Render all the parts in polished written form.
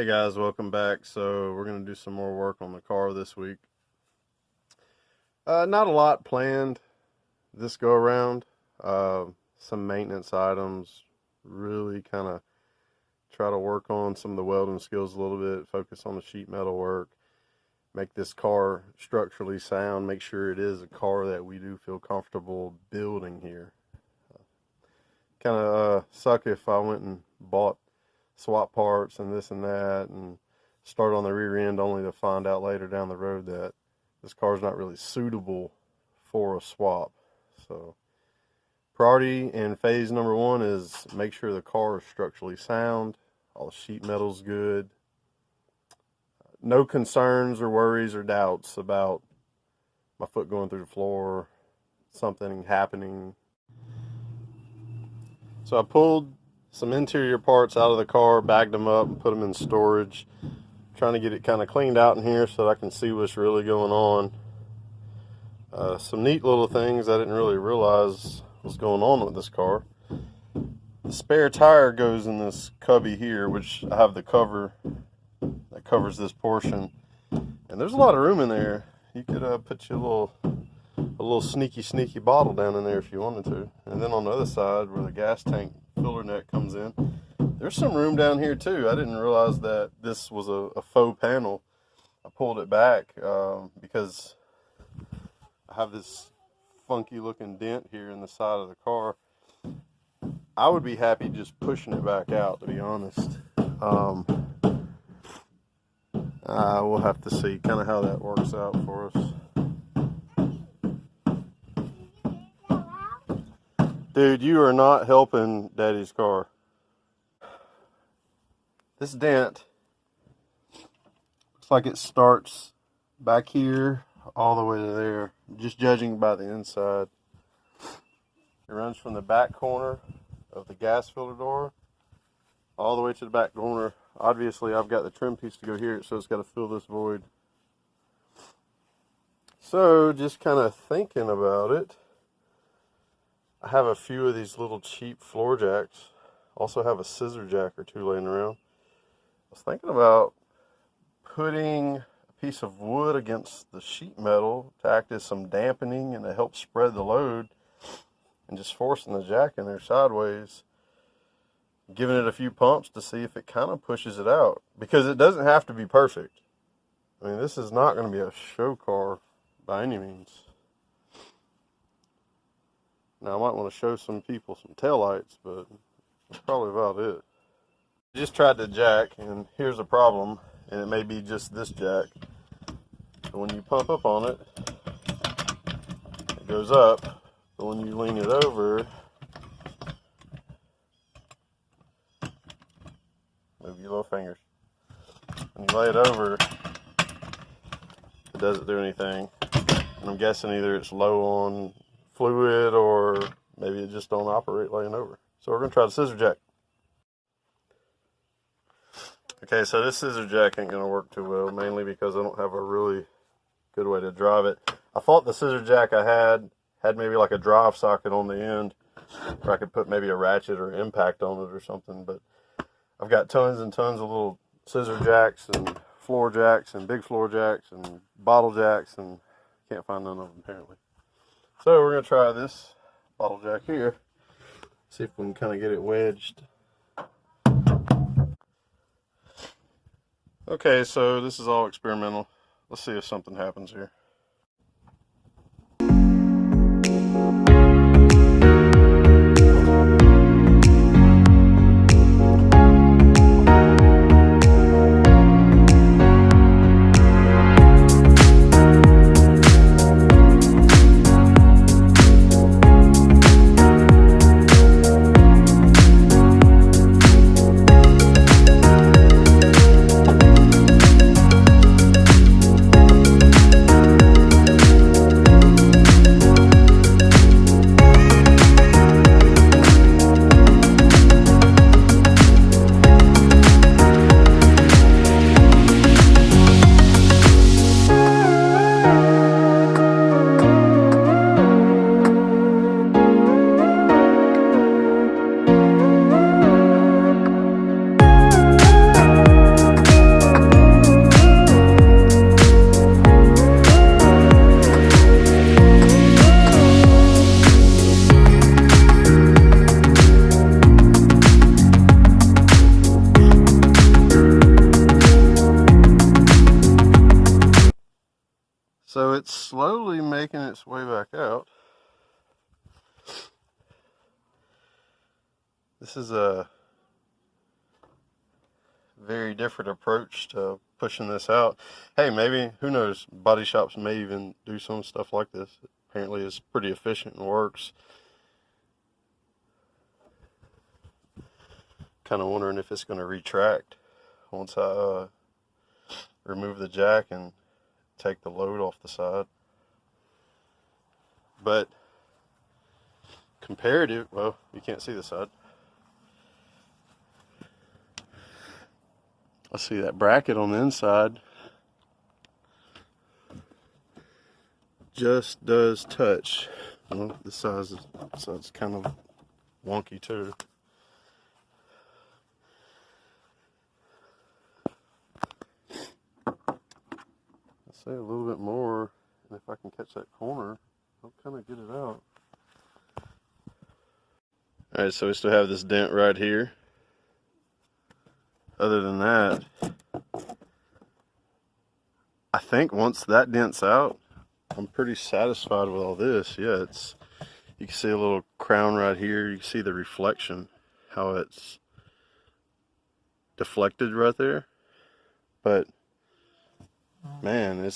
Hey guys, welcome back. So we're going to do some more work on the car this week. Not a lot planned this go around. Some maintenance items, really kind of try to work on some of the welding skills a little bit, focus on the sheet metal work, make this car structurally sound, make sure it is a car that we do feel comfortable building here. Kind of suck if I went and bought swap parts and this and that and start on the rear end only to find out later down the road that this car is not really suitable for a swap. So priority and phase number one is make sure the car is structurally sound, all the sheet metal's good, no concerns or worries or doubts about my foot going through the floor, something happening. So I pulled some interior parts out of the car, bagged them up and put them in storage, trying to get it kind of cleaned out in here so that I can see what's really going on. Some neat little things I didn't really realize was going on with this car. The spare tire goes in this cubby here, which I have the cover that covers this portion, and there's a lot of room in there. You could put your a little sneaky bottle down in there if you wanted to. And then on the other side where the gas tank filler neck comes in, there's some room down here too. I didn't realize that this was a faux panel. I pulled it back because I have this funky looking dent here in the side of the car. I would be happy just pushing it back out, to be honest. We'll have to see kind of how that works out for us. Dude, you are not helping Daddy's car. This dent looks like it starts back here all the way to there, just judging by the inside. It runs from the back corner of the gas filter door all the way to the back corner. Obviously, I've got the trim piece to go here, so it's got to fill this void. So, just kind of thinking about it, I have a few of these little cheap floor jacks. Also have a scissor jack or two laying around. I was thinking about putting a piece of wood against the sheet metal to act as some dampening and to help spread the load, and just forcing the jack in there sideways, giving it a few pumps to see if it kind of pushes it out, because it doesn't have to be perfect. I mean, this is not going to be a show car by any means. Now, I might want to show some people some taillights, but that's probably about it. I just tried the jack, and here's a problem, and it may be just this jack. So when you pump up on it, it goes up, but when you lean it over, move your little fingers. When you lay it over, it doesn't do anything. And I'm guessing either it's low on fluid or maybe it just don't operate laying over. So we're going to try the scissor jack. Okay, so this scissor jack ain't going to work too well, mainly because I don't have a really good way to drive it. I thought the scissor jack I had maybe like a drive socket on the end where I could put maybe a ratchet or impact on it or something, but I've got tons and tons of little scissor jacks and floor jacks and big floor jacks and bottle jacks, and can't find none of them apparently. So we're going to try this bottle jack here, see if we can kind of get it wedged. Okay, so this is all experimental. Let's see if something happens here. slowly making its way back out. This is a very different approach to pushing this out. Hey, maybe, who knows, body shops may even do some stuff like this. Apparently it's pretty efficient and works. Kind of wondering if it's going to retract once I remove the jack and take the load off the side. But comparative, well, you can't see the side. Let's see, that bracket on the inside just does touch. Well, this side's kind of wonky too. I'll say a little bit more, and if I can catch that corner, I'll kind of get it out. Alright, so we still have this dent right here. Other than that, I think once that dent's out, I'm pretty satisfied with all this. Yeah, you can see a little crown right here. You can see the reflection, how it's deflected right there. But man,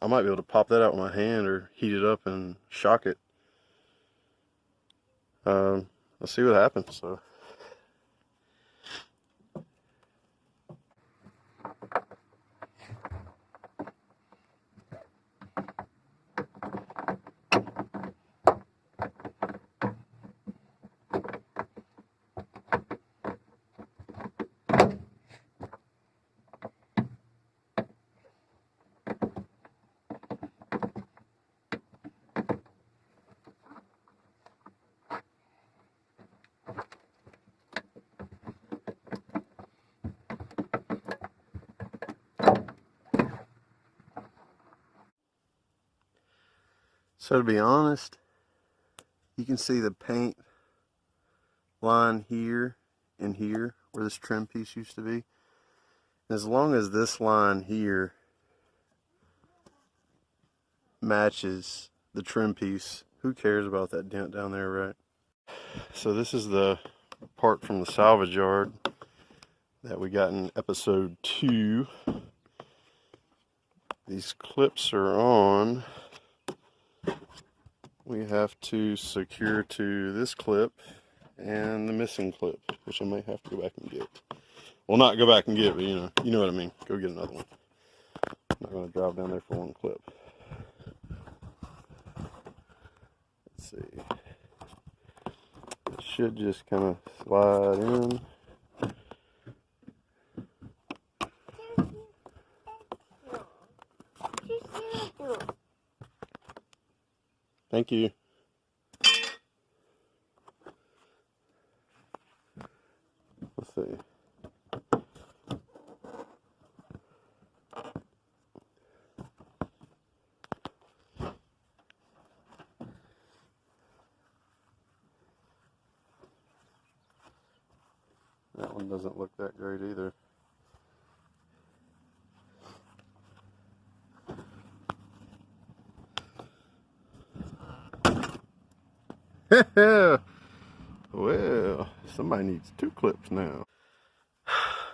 I might be able to pop that out with my hand or heat it up and shock it. Let's see what happens. So to be honest, you can see the paint line here and here where this trim piece used to be. As long as this line here matches the trim piece, who cares about that dent down there, right? So this is the part from the salvage yard that we got in episode 2. These clips are on. We have to secure to this clip and the missing clip, which I may have to go back and get. Well, not go back and get, but you know what I mean. Go get another one. I'm not going to drive down there for one clip. Let's see. It should just kind of slide in. Thank you. Let's see. That one doesn't look that great either. Well, somebody needs 2 clips now.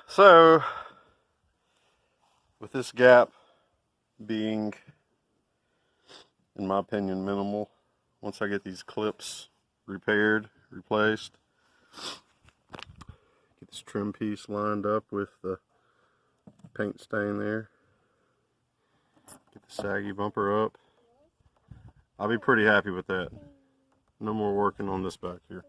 So, with this gap being, in my opinion, minimal, once I get these clips repaired, replaced, get this trim piece lined up with the paint stain there, get the saggy bumper up, I'll be pretty happy with that. No more working on this back here.